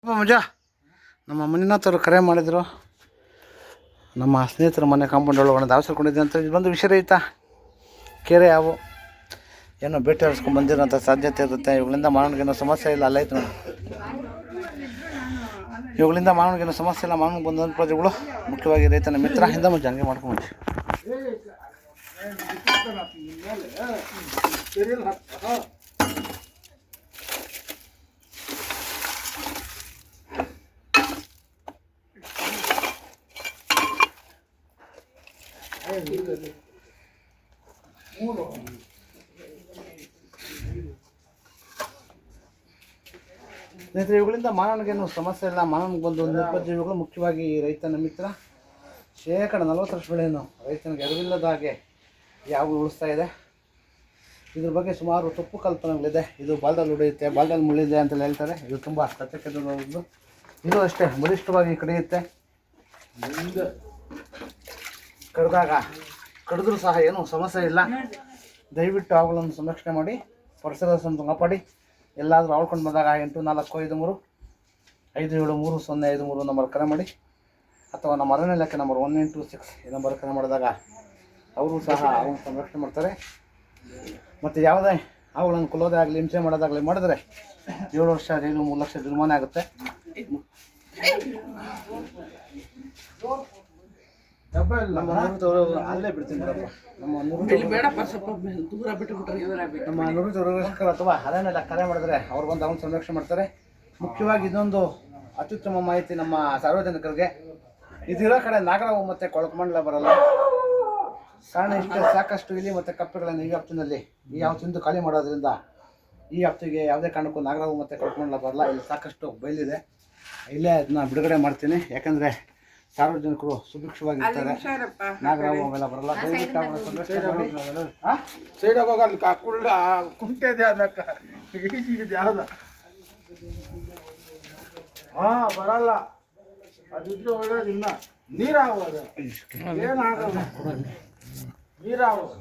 ಮಜಾ ನಮ್ಮ ಮಂಜುನಾಥ್ ಕರೆ ಮಾಡಿದರು. ನಮ್ಮ ಸ್ನೇಹಿತರ ಮನೆ ಕಾಂಪೌಂಡ್ ಒಳಗಡೆ ದಾವಸರ್ಕೊಂಡಿದ್ದೆ ಅಂತ ಇದು ಬಂದು ವಿಷರಹಿತ ಕೆರೆ ಯಾವು ಏನೋ ಭೇಟಿ ಹರಿಸ್ಕೊಂಡು ಬಂದಿರೋಂಥ ಸಾಧ್ಯತೆ ಇರುತ್ತೆ. ಇವುಗಳಿಂದ ಮಾನವನಿಗೇನೋ ಸಮಸ್ಯೆ ಇಲ್ಲ. ಅಲ್ಲೈತೆ ನೋಡಿ, ಇವುಗಳಿಂದ ಮಾನವನಿಗೇನೋ ಸಮಸ್ಯೆ ಇಲ್ಲ. ಮಾನವನಿಗೆ ಬಂದಂಥ ಪ್ರಜೆಗಳು ಮುಖ್ಯವಾಗಿ ರೈತನ ಮಿತ್ರ. ಹಿಂದೆ ಮುಂಚೆ ಹಂಗೆ ಮಾಡ್ಕೊಂಡು ಸ್ನೇಹಿತರೆ, ಇವುಗಳಿಂದ ಮಾನವನಿಗೇನು ಸಮಸ್ಯೆ ಇಲ್ಲ. ಮಾನವನಿಗೆ ಬಂದು ನಿರ್ಪಜೀವಿಗಳು ಮುಖ್ಯವಾಗಿ ರೈತನ ಮಿತ್ರ. 40% ಬೆಳೆಯನ್ನು ರೈತನಿಗೆ ಅರಿವಿಲ್ಲದ ಹಾಗೆ ಯಾವುದು ಉಳಿಸ್ತಾ ಇದೆ. ಇದ್ರ ಬಗ್ಗೆ ಸುಮಾರು ತಪ್ಪು ಕಲ್ಪನೆಗಳಿದೆ. ಇದು ಬಾಲ್ದಲ್ಲಿ ಉಳಿಯುತ್ತೆ, ಬಾಲ್ದಲ್ಲಿ ಮುಳಿದೆ ಅಂತೇಳಿ ಹೇಳ್ತಾರೆ. ಇದು ತುಂಬ ಕಚ್ಚಕ್ಕೆದ್ದು. ಇದು ಅಷ್ಟೇ ಬಲಿಷ್ಠವಾಗಿ ಕಡಿಯುತ್ತೆ. ಕಡಿದ್ರೂ ಸಹ ಏನೂ ಸಮಸ್ಯೆ ಇಲ್ಲ. ದಯವಿಟ್ಟು ಅವುಗಳನ್ನು ಸಂರಕ್ಷಣೆ ಮಾಡಿ, ಪರಿಸರದ ಕಾಪಾಡಿ. ಎಲ್ಲಾದರೂ ಆಳ್ಕೊಂಡು ಬಂದಾಗ 8453 573 ನಂಬರ್ ಕರೆ ಮಾಡಿ, ಅಥವಾ ನಮ್ಮ ಅರಣ್ಯ ಇಲಾಖೆ ನಂಬರ್ 1826 ಈ ನಂಬರ್ ಕರೆ ಮಾಡಿದಾಗ ಅವರು ಸಹ ಅವನ್ನು ಸಂರಕ್ಷಣೆ ಮಾಡ್ತಾರೆ. ಮತ್ತು ಯಾವುದೇ ಅವುಗಳನ್ನು ಕೊಲ್ಲೋದೇ ಆಗಲಿ, ಹಿಂಸೆ ಮಾಡೋದಾಗಲಿ ಮಾಡಿದ್ರೆ 7 ವರ್ಷ ಜೈಲು, 3 ಲಕ್ಷ ಜುಲ್ಮಾನೆ ಆಗುತ್ತೆ. ಅಲ್ಲೇ ಬಿಡ್ತೀನಿ ನಮ್ಮ ಅಥವಾ ಅರಣ್ಯ ಕರೆ ಮಾಡಿದ್ರೆ ಅವ್ರು ಬಂದು ಅವನು ಸಂರಕ್ಷಣೆ ಮಾಡ್ತಾರೆ. ಮುಖ್ಯವಾಗಿ ಇದೊಂದು ಅತ್ಯುತ್ತಮ ಮಾಹಿತಿ ನಮ್ಮ ಸಾರ್ವಜನಿಕರಿಗೆ. ಇದಿರೋ ಕಡೆ ನಾಗರಾವು ಮತ್ತು ಕೊಳಕಮಂಡಲ ಬರಲ್ಲ. ಕಾರಣ ಇಷ್ಟೇ, ಸಾಕಷ್ಟು ಇಲಿ ಮತ್ತು ಕಪ್ಪೆಗಳನ್ನು ಈ ವ್ಯಾಪ್ತಿನಲ್ಲಿ ಈ ಯಾವ ತಿಂದು ಖಾಲಿ ಮಾಡೋದ್ರಿಂದ ಈ ವ್ಯಾಪ್ತಿಗೆ ಯಾವುದೇ ಕಾರಣಕ್ಕೂ ನಾಗರಾವು ಮತ್ತು ಕೊಳಕಮಂಡಲ ಬರಲ್ಲ. ಇಲ್ಲಿ ಸಾಕಷ್ಟು ಬಯಲಿದೆ. ಇಲ್ಲೇ ಅದನ್ನ ಬಿಡುಗಡೆ ಮಾಡ್ತೀನಿ, ಯಾಕಂದರೆ ಸಾರ್ವಜನಿಕರು ಸುಭಿಕ್ಷವಾಗಿ ಇರ್ತಾರೆ. ನಾಗರಾವು ಅವೆಲ್ಲ ಬರಲ್ಲ. ಸೈಡ್ ಹೋಗಲ್ಲ ಕುಂಟೆ ಯಾವ್ದ ಬರಲ್ಲ. ಅದಿದ್ರೆ ಒಳ್ಳೇದಿಲ್ಲ. ನೀರಾಗೋದು ಏನಾಗಲ್ಲ. ನೀರಾಗೋದು